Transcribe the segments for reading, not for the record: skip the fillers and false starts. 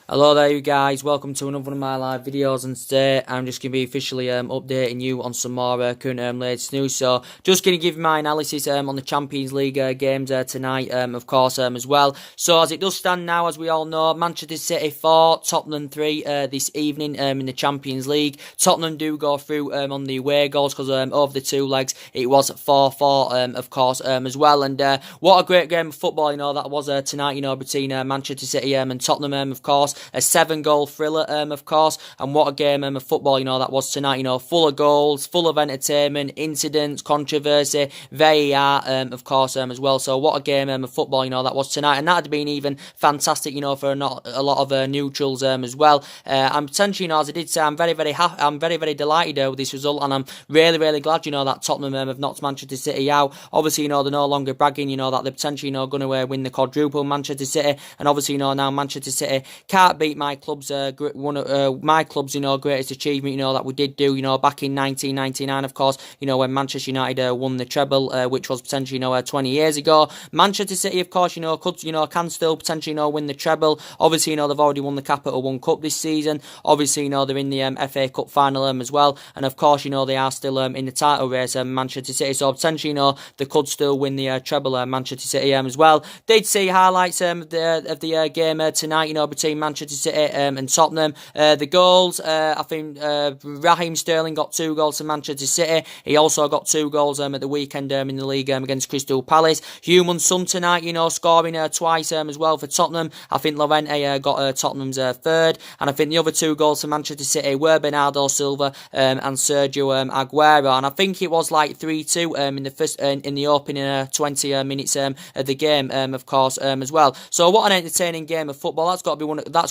Hello there you guys, welcome to another one of my live videos, and today I'm just going to be officially updating you on some more current latest news. So just going to give my analysis on the Champions League games tonight of course as well. So as it does stand now, as we all know, Manchester City 4, Tottenham 3 this evening in the Champions League. Tottenham do go through on the away goals because over the two legs it was 4-4 of course as well. And what a great game of football that was tonight between Manchester City and Tottenham of course. A 7-goal thriller, of course, and what a game of football, that was tonight, full of goals, full of entertainment, incidents, controversy, VAR, of course, as well. So what a game of football, that was tonight, and that had been even fantastic, for not a lot of neutrals, as well. I'm potentially, as I did say, I'm very happy, I'm very delighted with this result, and I'm really glad, that Tottenham have knocked Manchester City out. Obviously, they're no longer bragging, that they're potentially, going to win the quadruple, Manchester City, and obviously, now Manchester City can't beat my club's my club's greatest achievement that we did do back in 1999, of course, when Manchester United won the treble, which was potentially 20 years ago. Manchester City, of course, could can still potentially win the treble. Obviously, they've already won the Capital One Cup this season. Obviously, they're in the FA Cup final as well, and of course, they are still in the title race, Manchester City. So potentially, they could still win the treble, Manchester City as well. Did see highlights of the game tonight, between Manchester City and Tottenham. The goals, I think Raheem Sterling got 2 goals for Manchester City. He also got 2 goals at the weekend in the league against Crystal Palace. Heung-min Son tonight, scoring twice as well for Tottenham. I think Llorente got Tottenham's third, and I think the other 2 goals for Manchester City were Bernardo Silva and Sergio Aguero, and I think it was like 3-2 in the first in the opening 20 minutes of the game, of course, as well. So what an entertaining game of football. That's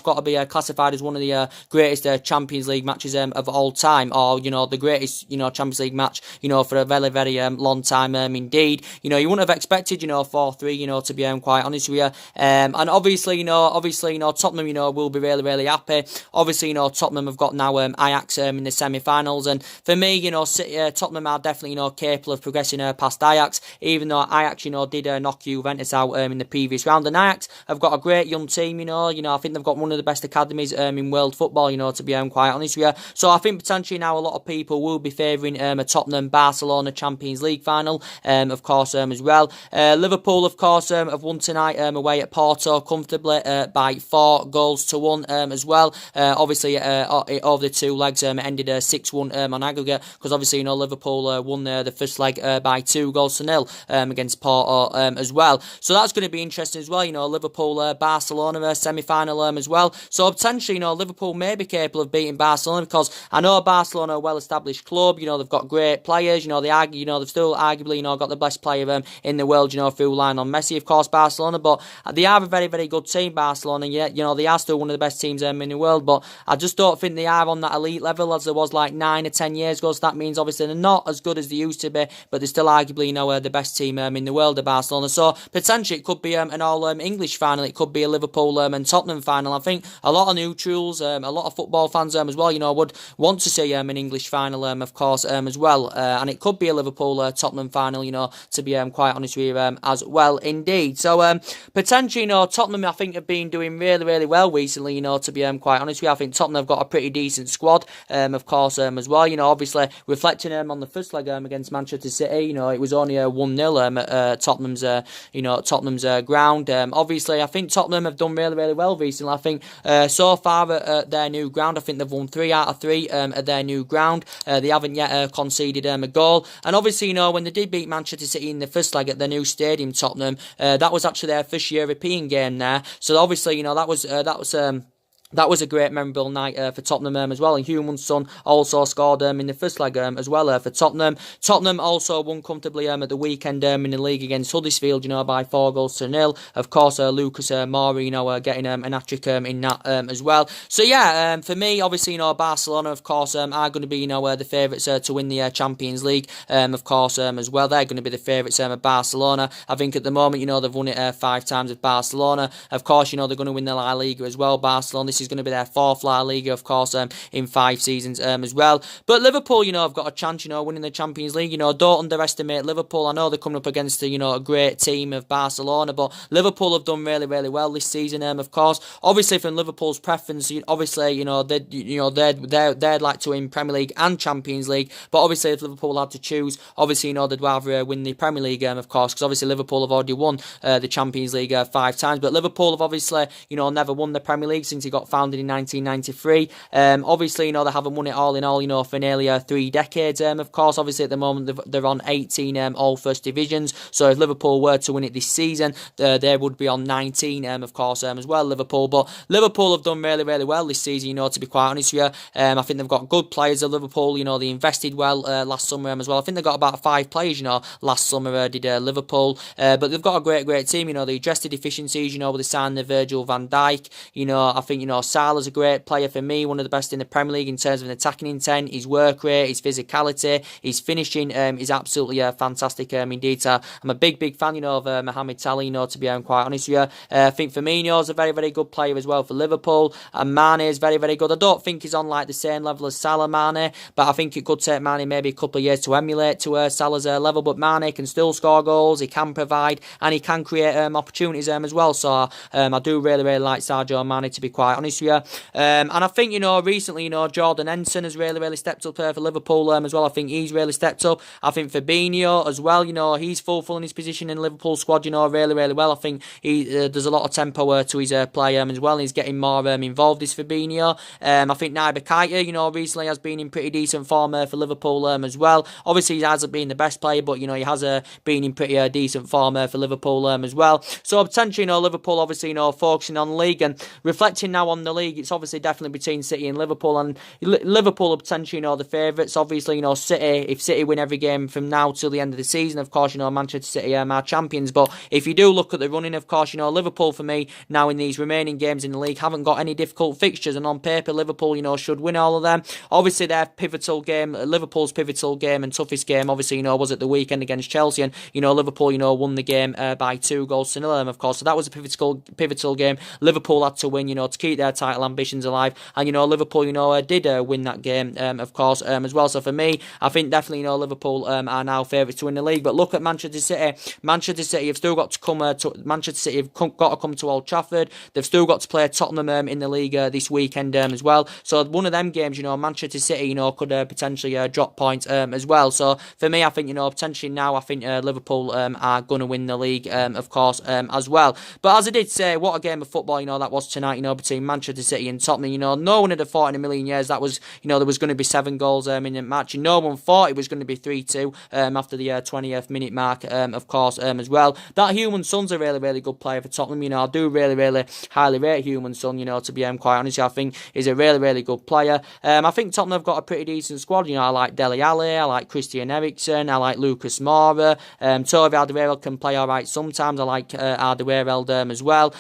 got to be classified as one of the greatest Champions League matches of all time, or the greatest Champions League match for a very long time indeed. You wouldn't have expected 4-3 to be quite honest with you, and obviously Tottenham will be really happy. Obviously Tottenham have got now Ajax in the semi-finals, and for me Tottenham are definitely capable of progressing past Ajax, even though Ajax did knock Juventus out in the previous round. And Ajax have got a great young team. I think they've got one of the best academies in world football, to be quite honest with you. So I think potentially now a lot of people will be favouring a Tottenham-Barcelona Champions League final, of course, as well. Liverpool, of course, have won tonight away at Porto comfortably by 4 goals to 1 as well. Obviously, over the 2 legs, it ended 6-1 on aggregate, because obviously, Liverpool won the first leg by 2 goals to 0 against Porto as well. So that's going to be interesting as well. Liverpool-Barcelona semi-final as well. So potentially, Liverpool may be capable of beating Barcelona, because I know Barcelona are a well-established club. They've got great players. They've still arguably, got the best player in the world, through Lionel Messi, of course, Barcelona. But they are a very good team, Barcelona. Yeah, they are still one of the best teams in the world. But I just don't think they are on that elite level as there was like 9 or 10 years ago. So that means obviously they're not as good as they used to be, but they're still arguably, the best team in the world, of Barcelona. So potentially it could be an all English final. It could be a Liverpool and Tottenham final. I think a lot of neutrals, a lot of football fans as well, would want to see an English final, of course, as well. And it could be a Liverpool Tottenham final, to be quite honest with you, as well indeed. So potentially, Tottenham I think have been doing really well recently, to be quite honest with you. I think Tottenham have got a pretty decent squad, of course, as well. Obviously reflecting on the first leg against Manchester City, it was only 1-0 at Tottenham's ground. Obviously, I think Tottenham have done really well recently. I think so far at their new ground, I think they've won 3 out of 3 at their new ground. They haven't yet conceded a goal. And obviously, when they did beat Manchester City in the first leg at their new stadium, Tottenham, that was actually their first European game there. So obviously, that was a great memorable night for Tottenham as well. And Heung-min Son also scored in the first leg as well for Tottenham. Tottenham also won comfortably at the weekend in the league against Huddersfield, by 4 goals to 0. Of course, Lucas Moura, getting an hat-trick in that as well. So yeah, for me, obviously, Barcelona, of course, are going to be, the favourites to win the Champions League, of course, as well. They're going to be the favourites of Barcelona. I think at the moment, they've won it 5 times with Barcelona. Of course, they're going to win the La Liga as well, Barcelona. This is going to be their fourth La Liga, of course, in 5 seasons as well. But Liverpool, have got a chance, winning the Champions League. Don't underestimate Liverpool. I know they're coming up against a great team of Barcelona, but Liverpool have done really, really well this season. Of course, obviously from Liverpool's preference, obviously, they'd like to win Premier League and Champions League. But obviously, if Liverpool had to choose, obviously, they'd rather win the Premier League, of course, because obviously Liverpool have already won the Champions League 5 times. But Liverpool have obviously, never won the Premier League since it got founded in 1993. Obviously, they haven't won it all in all, for nearly 3 decades. Of course, obviously at the moment they're on 18 all first divisions. So if Liverpool were to win it this season, they would be on 19, of course, as well, Liverpool. But Liverpool have done really, really well this season, to be quite honest with you. I think they've got good players at Liverpool. They invested well last summer as well. I think they got about 5 players, last summer did Liverpool. But they've got a great team. They addressed the deficiencies, with the signing of Virgil van Dijk. I think, Salah's a great player for me, one of the best in the Premier League in terms of an attacking intent, his work rate, his physicality, his finishing is absolutely fantastic indeed. So I'm a big fan, of Mohamed Salah, to be quite honest with you. I think Firmino's a very, very good player as well for Liverpool, and Mane is very, very good. I don't think he's on like the same level as Salah, Mane, but I think it could take Mane maybe a couple of years to emulate to Salah's level. But Mane can still score goals, he can provide, and he can create opportunities as well. So I do really, really like Sadio Mane, to be quite honest with you. And I think, recently, Jordan Henderson has really, really stepped up for Liverpool as well. I think he's really stepped up. I think Fabinho as well, he's fulfilling his position in the Liverpool squad, really, really well. I think there's a lot of tempo to his play as well. He's getting more involved, this Fabinho. I think Naby Keita, recently has been in pretty decent form for Liverpool as well. Obviously, he hasn't been the best player, but, he has been in pretty decent form for Liverpool as well. So, potentially, Liverpool, obviously, focusing on the league and reflecting now on the league, it's obviously definitely between City and Liverpool, and Liverpool are potentially, the favourites. Obviously, City, if City win every game from now till the end of the season, of course, Manchester City are champions. But if you do look at the running, of course, Liverpool for me now in these remaining games in the league haven't got any difficult fixtures, and on paper Liverpool, should win all of them. Obviously, their pivotal game, Liverpool's pivotal game and toughest game, obviously, was at the weekend against Chelsea, and Liverpool, won the game by 2 goals to 0, of course. So that was a pivotal game. Liverpool had to win, to keep their title ambitions alive, and Liverpool, did win that game, of course, as well. So for me, I think definitely, Liverpool are now favourites to win the league. But look at Manchester City. Manchester City have still got to come Manchester City have got to come to Old Trafford. They've still got to play Tottenham in the league this weekend as well. So one of them games, Manchester City, could potentially drop points as well. So for me, I think, potentially now, I think Liverpool are going to win the league, of course, as well. But as I did say, what a game of football, that was tonight, between Manchester City and Tottenham. No one would have thought in a million years that was, there was going to be 7 goals in the match. No one thought it was going to be 3-2 after the 20th minute mark, of course, as well. That Heung-min Son's a really, really good player for Tottenham. I do really, really highly rate Heung-min Son, to be quite honest. I think he's a really, really good player. I think Tottenham have got a pretty decent squad. I like Dele Alli, I like Christian Eriksen, I like Lucas Moura. Toby Alderweireld can play alright sometimes. I like Alderweireld as well.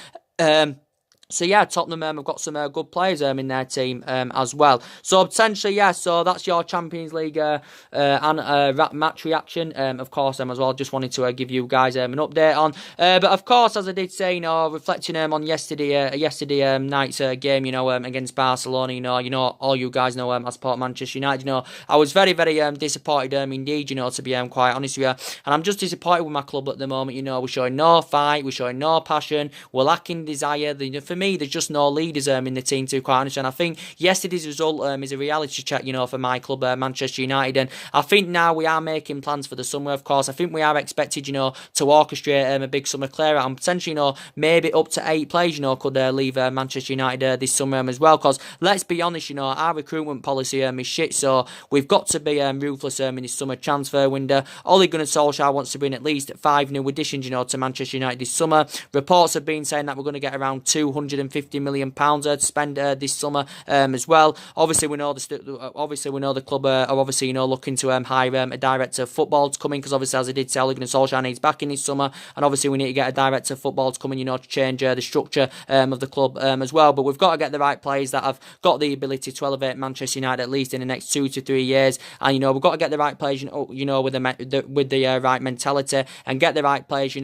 So yeah, Tottenham have got some good players in their team as well. So potentially, yeah, so that's your Champions League and match reaction, of course, as well. Just wanted to give you guys an update on. But of course, as I did say, reflecting on yesterday night's game, against Barcelona, all you guys know, I support Manchester United, I was very, very disappointed indeed, to be quite honest with you. And I'm just disappointed with my club at the moment, we're showing no fight, we're showing no passion, we're lacking desire. For me, there's just no leaders in the team, to be quite honest. And I think yesterday's result is a reality check, for my club, Manchester United. And I think now we are making plans for the summer, of course. I think we are expected, to orchestrate a big summer clear out. And potentially, maybe up to 8 players, could leave Manchester United this summer as well. Because let's be honest, our recruitment policy is shit. So we've got to be ruthless in this summer transfer window. Ole Gunnar Solskjaer wants to bring at least 5 new additions, to Manchester United this summer. Reports have been saying that we're going to get around £250 million to spend this summer as well. Obviously, we know the club are obviously looking to hire a director of football to come in, because obviously, as I did say, Ole Gunnar Solskjaer needs back in this summer, and obviously we need to get a director of football to come in, to change the structure of the club as well. But we've got to get the right players that have got the ability to elevate Manchester United at least in the next 2 to 3 years, and we've got to get the right players, with the right mentality, and get the right players,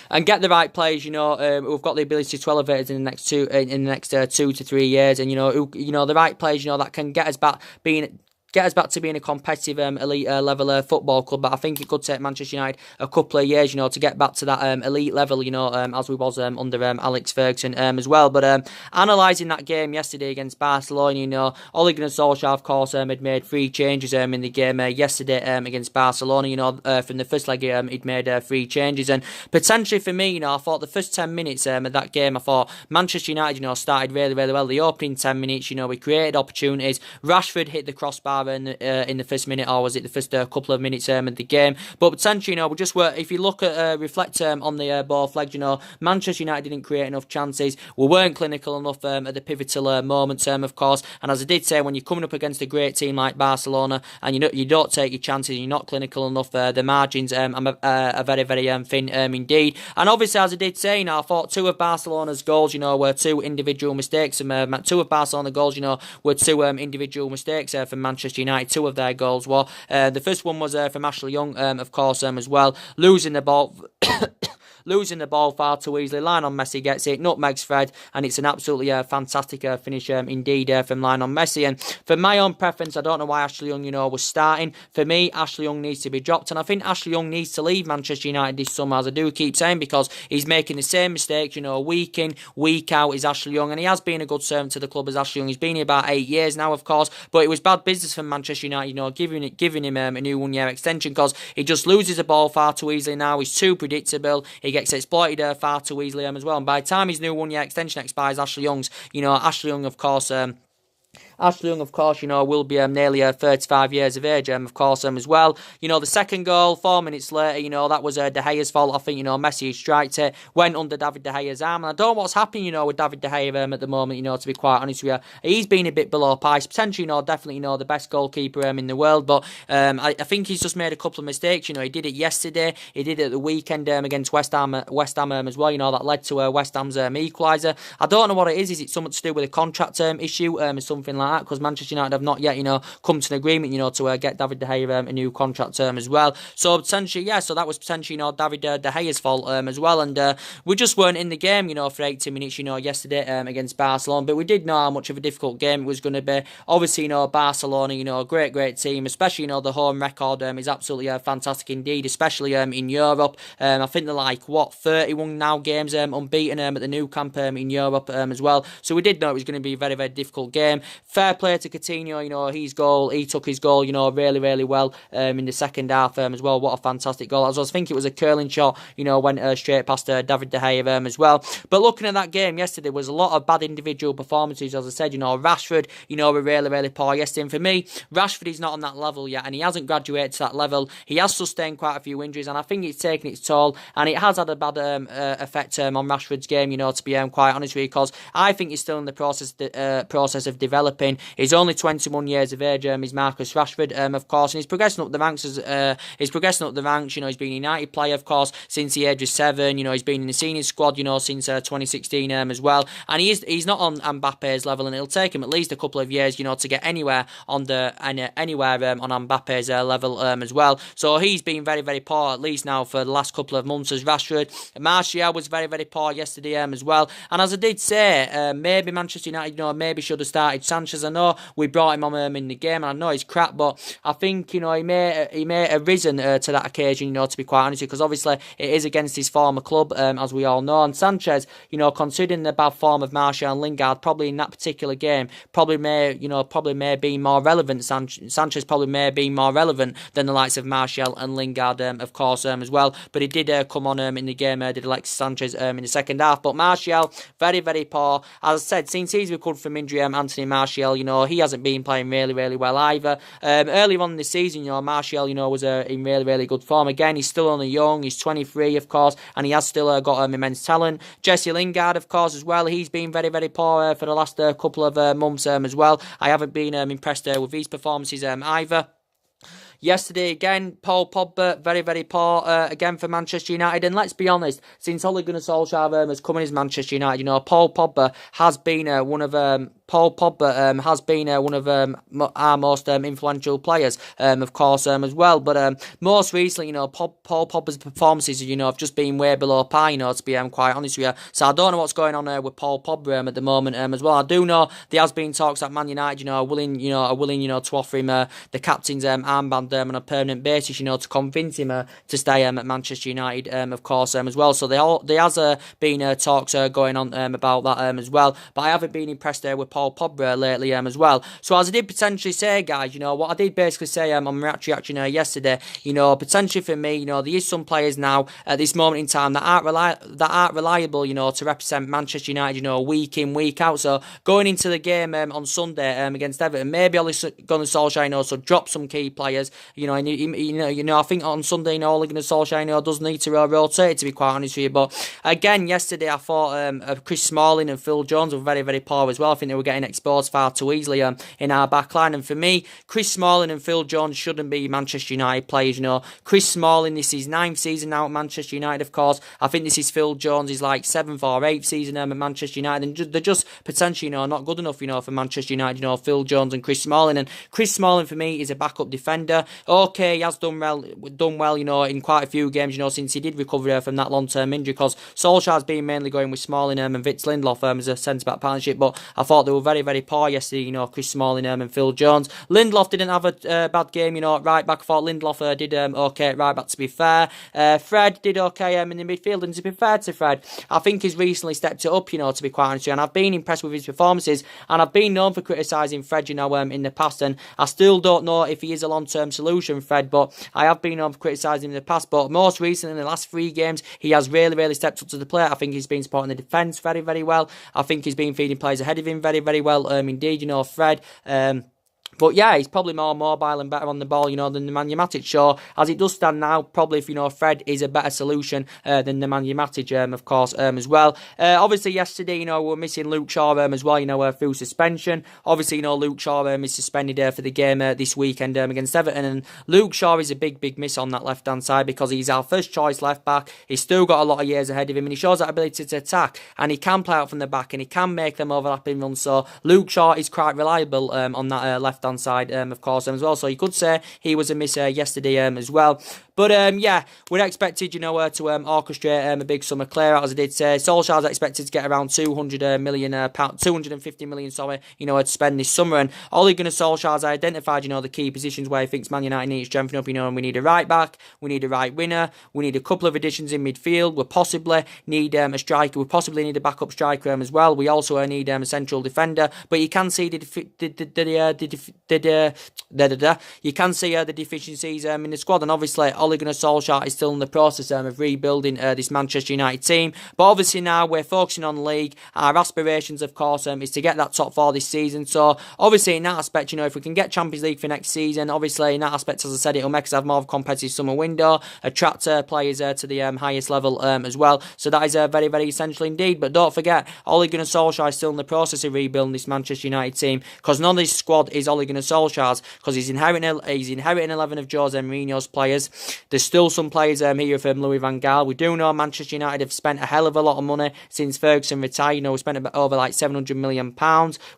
and get the right players, who've got the ability to elevate us in the next 2 to 3 years, and the right players, that can get us back to being a competitive elite level football club. But I think it could take Manchester United a couple of years, to get back to that elite level, as we was under Alex Ferguson as well. But analysing that game yesterday against Barcelona, Ole Gunnar Solskjaer, of course, had made 3 changes in the game yesterday against Barcelona. From the first leg, he'd made 3 changes, and potentially for me, I thought the first 10 minutes of that game, I thought Manchester United, started really, really well. The opening 10 minutes, we created opportunities. Rashford hit the crossbar in the first minute, or was it the first couple of minutes of the game? But potentially, we just were. If you look at reflect on the both legs, Manchester United didn't create enough chances. We weren't clinical enough at the pivotal moments, of course. And as I did say, when you're coming up against a great team like Barcelona, and you don't take your chances, you're not clinical enough. The margins are very, very thin indeed. And obviously, as I did say, I thought 2 of Barcelona's goals, were 2 individual mistakes. And 2 of Barcelona goals, were 2 individual mistakes from Manchester United. 2 of their goals were. The first one was from Ashley Young, of course, as well, losing the ball. Losing the ball far too easily. Lionel Messi gets it, nutmegs Fred, and it's an absolutely fantastic finish indeed from Lionel Messi. And for my own preference, I don't know why Ashley Young, was starting. For me, Ashley Young needs to be dropped, and I think Ashley Young needs to leave Manchester United this summer, as I do keep saying, because he's making the same mistakes, week in, week out is Ashley Young, and he has been a good servant to the club as Ashley Young. He's been here about 8 years now, of course, but it was bad business from Manchester United, giving him a new 1-year extension, because he just loses the ball far too easily now. He's too predictable. He gets exploited far too easily as well. And by the time his new 1-year extension expires, Ashley Young, will be nearly 35 years of age, of course, as well. The second goal, 4 minutes later, that was De Gea's fault. I think, Messi striked it, went under David De Gea's arm. And I don't know what's happening, with David De Gea at the moment, to be quite honest with you. He's been a bit below par. He's potentially, definitely, the best goalkeeper in the world. But I think he's just made a couple of mistakes. He did it yesterday. He did it at the weekend against West Ham as well, that led to West Ham's equaliser. I don't know what it is. Is it something to do with a contract issue or something like that? Because Manchester United have not yet, come to an agreement, to get David De Gea a new contract term as well. So potentially, so that was potentially, David De Gea's fault as well. And we just weren't in the game, for 80 minutes, yesterday against Barcelona. But we did know how much of a difficult game it was going to be. Obviously, Barcelona, a great team, especially, the home record is absolutely fantastic indeed, especially in Europe. I think they're 31 now games unbeaten at the Nou Camp in Europe as well. So we did know it was going to be a very, very difficult game. Fair play to Coutinho, he took his goal, really, really well in the second half as well. What a fantastic goal. As I think it was a curling shot, went straight past David De Gea as well. But looking at that game yesterday, was a lot of bad individual performances, as I said. Rashford, were really, really poor yesterday. And for me, Rashford is not on that level yet, and he hasn't graduated to that level. He has sustained quite a few injuries, and I think it's taken its toll, and it has had a bad effect on Rashford's game, to be quite honest with you, because I think he's still in the process of developing. He's only 21 years of age, is Marcus Rashford, of course, and he's progressing up the ranks. He's been a United player, of course, since the age of 7. He's been in the senior squad, since 2016 as well. And he's not on Mbappe's level, and it'll take him at least a couple of years, to get anywhere on Mbappe's level as well. So he's been very, very poor, at least now for the last couple of months as Rashford. Martial was very, very poor yesterday as well. And as I did say, maybe Manchester United, maybe should have started Sanchez. I know we brought him on in the game, and I know he's crap, but I think, he may have risen to that occasion, to be quite honest, because obviously it is against his former club, as we all know. And Sanchez, considering the bad form of Martial and Lingard, probably in that particular game, probably may be more relevant. Sanchez probably may be more relevant than the likes of Martial and Lingard, of course, as well. But he did come on in the game, did Alexis Sanchez in the second half. But Martial, very, very poor. As I said, since he's recovered from injury, Anthony Martial, he hasn't been playing really, really well either. Earlier on in the season, Martial, was in really, really good form. Again, he's still only young. He's 23, of course, and he has still got immense talent. Jesse Lingard, of course, as well. He's been very, very poor for the last couple of months as well. I haven't been impressed with his performances either. Yesterday, again, Paul Pogba, very, very poor again for Manchester United. And let's be honest, since Ole Gunnar Solskjaer has come in as Manchester United, Paul Pogba has been one of Paul Pogba has been one of our most influential players, of course, as well. But most recently, Paul Pogba's performances, have just been way below par, to be quite honest with you. So I don't know what's going on with Paul Pogba at the moment as well. I do know there has been talks that Man United, are willing to offer him the captain's armband on a permanent basis, to convince him to stay at Manchester United, of course, as well. So there has been talks going on about that as well. But I haven't been impressed with Paul Pogba lately as well. So as I did potentially say, guys, what I did basically say on my reaction yesterday, potentially for me, there is some players now at this moment in time that aren't reliable, to represent Manchester United, week in, week out. So going into the game on Sunday against Everton, maybe Ole Gunnar Solskjaer, so drop some key players. I think on Sunday, Ole Gunnar Solskjaer does need to rotate, to be quite honest with you. But again, yesterday I thought Chris Smalling and Phil Jones were very, very poor as well. I think they were getting exposed far too easily in our back line. And for me, Chris Smalling and Phil Jones shouldn't be Manchester United players. Chris Smalling, this is 9th season now at Manchester United, of course. I think this is Phil Jones' like 7th or 8th season at Manchester United, and they're just potentially, not good enough, for Manchester United. Phil Jones and Chris Smalling. And Chris Smalling for me is a backup defender. Okay, he has done well, in quite a few games, since he did recover from that long-term injury. Because Solskjaer's been mainly going with Smalling and Vince Lindelof as a centre-back partnership. But I thought they were very, very poor yesterday. Chris Smalling and Phil Jones. Lindelof didn't have a bad game. At right back, I thought Lindelof did okay at right back. To be fair, Fred did okay in the midfield. And to be fair to Fred, I think he's recently stepped it up. To be quite honest with you, and I've been impressed with his performances. And I've been known for criticising Fred, in the past, and I still don't know if he is a long-term solution, Fred, but I have been known for criticising him in the past. But most recently, in the last 3 games, he has really, really stepped up to the plate. I think he's been supporting the defence very, very well. I think he's been feeding players ahead of him very, very well. Indeed, Fred. But yeah, he's probably more mobile and better on the ball, than the Nemanja Matic. So as it does stand now, probably if Fred is a better solution than the Nemanja Matic, of course, as well. Obviously, yesterday, we're missing Luke Shaw as well, through suspension. Obviously, Luke Shaw is suspended for the game this weekend against Everton. And Luke Shaw is a big, big miss on that left-hand side because he's our first choice left-back. He's still got a lot of years ahead of him, and he shows that ability to attack. And he can play out from the back, and he can make them overlapping runs. So Luke Shaw is quite reliable on that left-hand side, of course, as well. So you could say he was a miss yesterday as well. But yeah, we're expected, to orchestrate a big summer clear out, as I did say. Solskjaer's expected to get around 200 million pound, 250 million, to spend this summer. And Ole Gunnar Solskjaer's identified, the key positions where he thinks Man United needs strengthening up, and we need a right back, we need a right winger, we need a couple of additions in midfield. We possibly need a striker, we possibly need a backup striker as well. We also need a central defender. But you can see you can see the deficiencies in the squad, and obviously Ole Gunnar Solskjaer is still in the process of rebuilding this Manchester United team. But obviously now we're focusing on the league. Our aspirations, of course, is to get that top 4 this season. So obviously in that aspect, if we can get Champions League for next season, obviously in that aspect, as I said, it'll make us have more of a competitive summer window, attract players to the highest level as well. So that is very, very essential indeed. But don't forget, Ole Gunnar Solskjaer is still in the process of rebuilding this Manchester United team, because none of this squad is Ole Gunnar Solskjaer's, because he's inheriting 11 of Jose Mourinho's players. There's still some players here from Louis van Gaal. We do know Manchester United have spent a hell of a lot of money since Ferguson retired. We spent over like £700 million.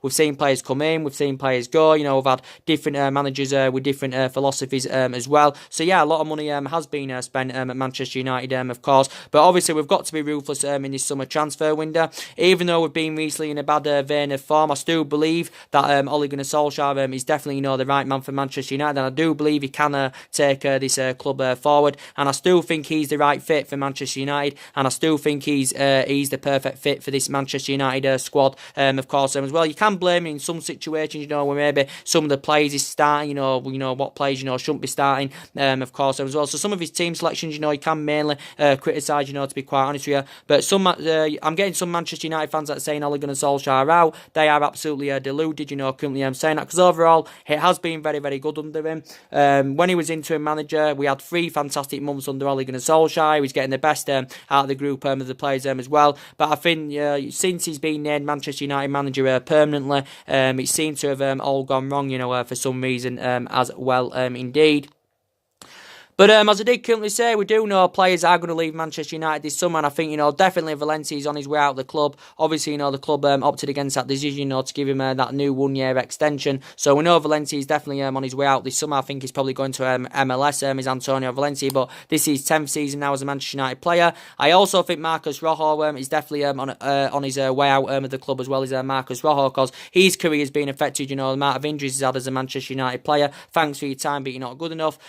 We've seen players come in, we've seen players go. We've had different managers with different philosophies as well. So yeah, a lot of money has been spent at Manchester United, of course. But obviously we've got to be ruthless in this summer transfer window. Even though we've been recently in a bad vein of form, I still believe that Ole Gunnar Solskjaer is definitely the right man for Manchester United, and I do believe he can take this club forward, and I still think he's the right fit for Manchester United, and I still think he's the perfect fit for this Manchester United squad, of course, as well. You can blame him in some situations, where maybe some of the players is starting, what players, shouldn't be starting, of course, as well. So some of his team selections, you can mainly criticise, to be quite honest with you. But I'm getting some Manchester United fans that are saying Ole Gunnar Solskjaer out. They are absolutely deluded, currently saying that, because overall it has been very, very good under him. When he was interim manager, we had 3 fantastic months under Ole Gunnar Solskjaer. He was getting the best out of the group of the players as well. But I think since he's been named Manchester United manager permanently, it seems to have all gone wrong, for some reason as well, indeed. But as I did currently say, we do know players are going to leave Manchester United this summer, and I think, definitely Valencia is on his way out of the club. Obviously, the club opted against that decision, to give him that new 1-year extension. So we know Valencia is definitely on his way out this summer. I think he's probably going to MLS, is Antonio Valencia, but this is his 10th season now as a Manchester United player. I also think Marcos Rojo is definitely on his way out of the club as well as Marcos Rojo, because his career has been affected, the amount of injuries he's had as a Manchester United player. Thanks for your time, but you're not good enough.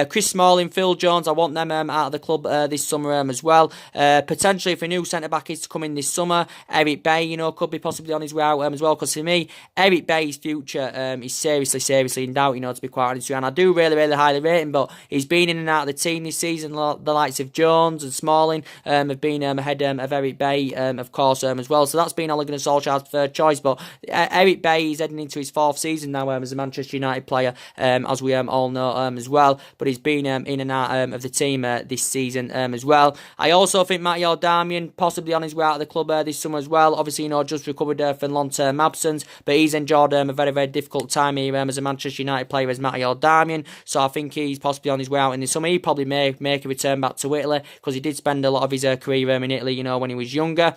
Chris Smalling, Phil Jones, I want them out of the club this summer as well. Potentially, if a new centre-back is to come in this summer, Eric Bay, could be possibly on his way out as well, because for me, Eric Bay's future is seriously in doubt, to be quite honest with you, and I do really highly rate him, but he's been in and out of the team this season. The likes of Jones and Smalling have been ahead of Eric Bay, of course, as well, so that's been Ole Gunnar Solskjaer's third choice, but Eric Bay is heading into his 4th season now as a Manchester United player, as we all know as well, but he's been in and out of the team this season as well. I also think Matteo Darmian possibly on his way out of the club this summer as well. Obviously, just recovered from long-term absence, but he's enjoyed a very difficult time here as a Manchester United player as Matteo Darmian, so I think he's possibly on his way out in the summer. He probably may make a return back to Italy, because he did spend a lot of his career in Italy, when he was younger.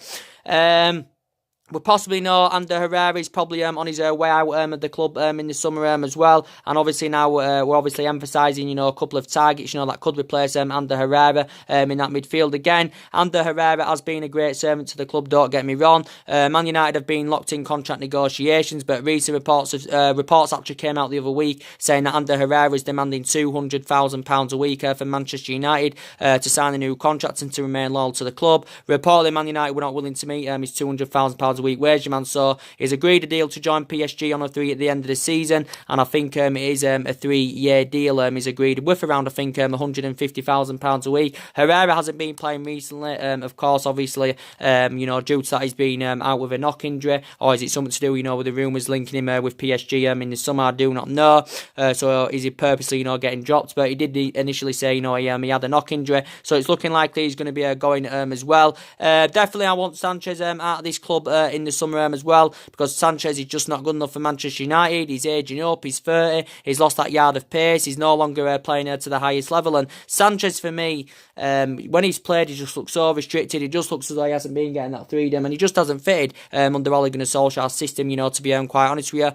We possibly know Ander Herrera is probably on his way out of the club in the summer as well, and obviously now we're obviously emphasising a couple of targets that could replace Ander Herrera in that midfield again. Ander Herrera has been a great servant to the club, don't get me wrong. Man United have been locked in contract negotiations, but recent reports actually came out the other week saying that Ander Herrera is demanding £200,000 a week from Manchester United to sign a new contract and to remain loyal to the club. Reportedly, Man United were not willing to meet his £200,000 a week wage demand, so he's agreed a deal to join PSG on a 3 at the end of the season, and I think it is a 3-year deal. He's agreed with around, I think, £150,000 a week. Herrera hasn't been playing recently, of course, obviously, due to that he's been out with a knock injury, or is it something to do, with the rumours linking him with PSG in the summer? I do not know. So is he purposely, getting dropped? But he did initially say, he had a knock injury, so it's looking likely he's going to be going as well. Definitely, I want Sanchez out of this club in the summer as well, because Sanchez is just not good enough for Manchester United. He's aging up, he's 30, he's lost that yard of pace, he's no longer playing to the highest level, and Sanchez for me, when he's played, he just looks so restricted. He just looks as though he hasn't been getting that freedom, and he just hasn't fitted under Ole Gunnar Solskjaer's system, to be quite honest with you.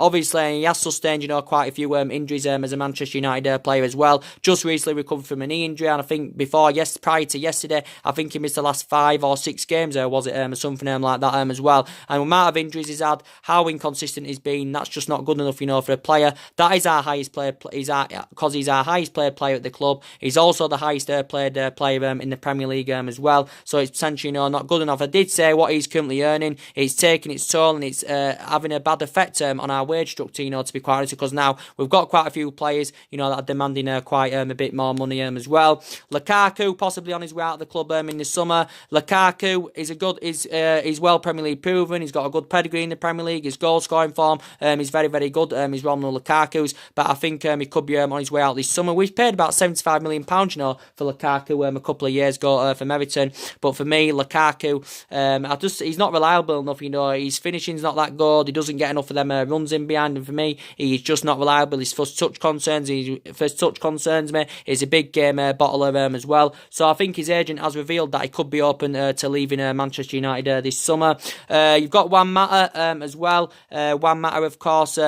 Obviously, he has sustained, quite a few injuries as a Manchester United player as well. Just recently recovered from a knee injury, and I think prior to yesterday, I think he missed the last 5 or 6 games, was it, something like that as well. And the amount of injuries he's had, how inconsistent he's been, that's just not good enough, for a player. That is our highest player, because he's our highest paid player at the club. He's also the highest paid player in the Premier League as well. So it's potentially, not good enough. I did say what he's currently earning, it's taking its toll, and it's having a bad effect on our wage structure, to be quite honest, because now we've got quite a few players, that are demanding quite a bit more money as well. Lukaku possibly on his way out of the club in the summer. Lukaku is well Premier League proven. He's got a good pedigree in the Premier League. His goal scoring form is very good. He's Romelu Lukaku's, but I think he could be on his way out this summer. We've paid about £75 million, for Lukaku a couple of years ago from Everton. But for me, Lukaku, he's not reliable enough. His finishing's not that good. He doesn't get enough of them runs in behind. And for me, he's just not reliable. His first touch concerns me. He's a big game bottler as well. So I think his agent has revealed that he could be open to leaving Manchester United this summer. You've got Juan Mata as well. Juan Mata, of course.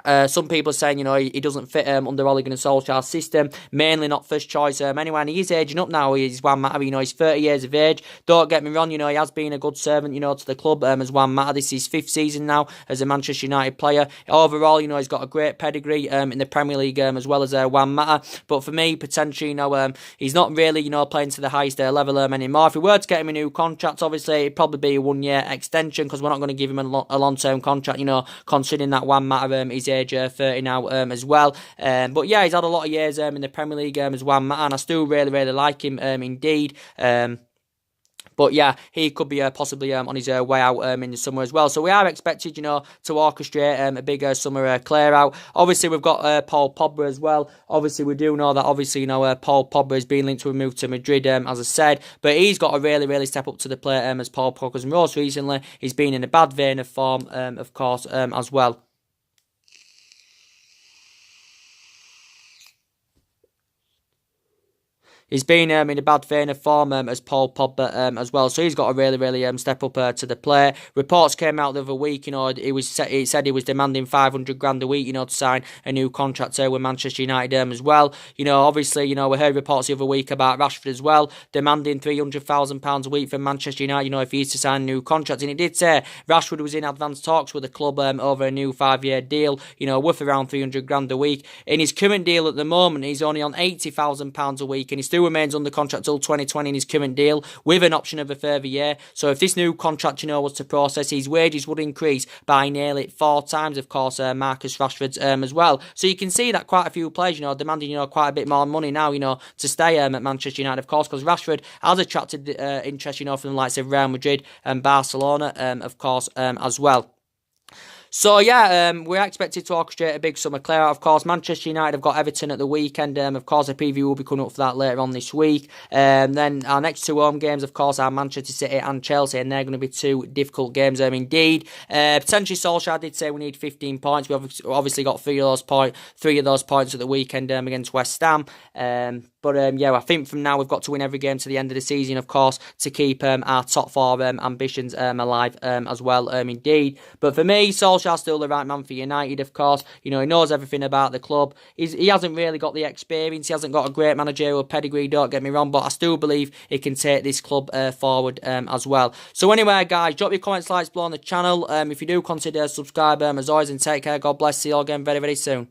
Some people are saying, he doesn't fit under Ole Gunnar Solskjaer's system, mainly not first choice anyway, and he is aging up now. He's Juan Mata, he's 30 years of age. Don't get me wrong, he has been a good servant, to the club as Juan Mata. This is his 5th season now as a Manchester United player. Overall, he's got a great pedigree in the Premier League as well as Juan Mata. But for me, potentially, he's not really, playing to the highest level anymore. If we were to get him a new contract, obviously, it'd probably be a 1-year extension, because we're not going to give him a long-term contract, considering that Juan Mata is age 30 now as well. But yeah, he's had a lot of years in the Premier League as Juan Mata, and I still really like him indeed. But yeah, he could be possibly on his way out in the summer as well. So we are expected, to orchestrate a big summer clear out. Obviously, we've got Paul Pogba as well. Obviously, we do know that, Paul Pogba has been linked to a move to Madrid, as I said. But he's got to really step up to the plate as Paul Pogba. Because most recently, he's been in a bad vein of form, of course, as well. He's been in a bad vein of form as Paul Pogba as well, so he's got to really step up to the plate. Reports came out the other week, he said he was demanding 500 grand a week, to sign a new contract with Manchester United as well. Obviously, we heard reports the other week about Rashford as well, demanding £300,000 a week from Manchester United, if he is to sign a new contract. And he did say Rashford was in advanced talks with the club over a new 5-year deal, worth around 300 grand a week. In his current deal at the moment, he's only on £80,000 a week, and he still remains under contract till 2020 in his current deal, with an option of a further year. So if this new contract, was to process, his wages would increase by nearly 4 times, of course, Marcus Rashford's as well. So you can see that quite a few players, demanding, quite a bit more money now, to stay at Manchester United, of course, because Rashford has attracted interest, from the likes of Real Madrid and Barcelona, of course, as well. So yeah, we're expected to orchestrate a big summer clear out. Of course, Manchester United have got Everton at the weekend. Of course, a preview will be coming up for that later on this week. Then our next 2 home games, of course, are Manchester City and Chelsea, and they're going to be 2 difficult games. Indeed, potentially Solskjaer did say we need 15 points. We obviously got 3 of those points at the weekend against West Ham. But yeah, I think from now we've got to win every game to the end of the season, of course, to keep our top 4 ambitions alive as well, indeed. But for me, Solskjaer's still the right man for United, of course. He knows everything about the club. He hasn't really got the experience. He hasn't got a great managerial pedigree, don't get me wrong, but I still believe he can take this club forward as well. So anyway, guys, drop your comments, likes below on the channel. If you do, consider subscribe as always, and take care. God bless. See you all again very soon.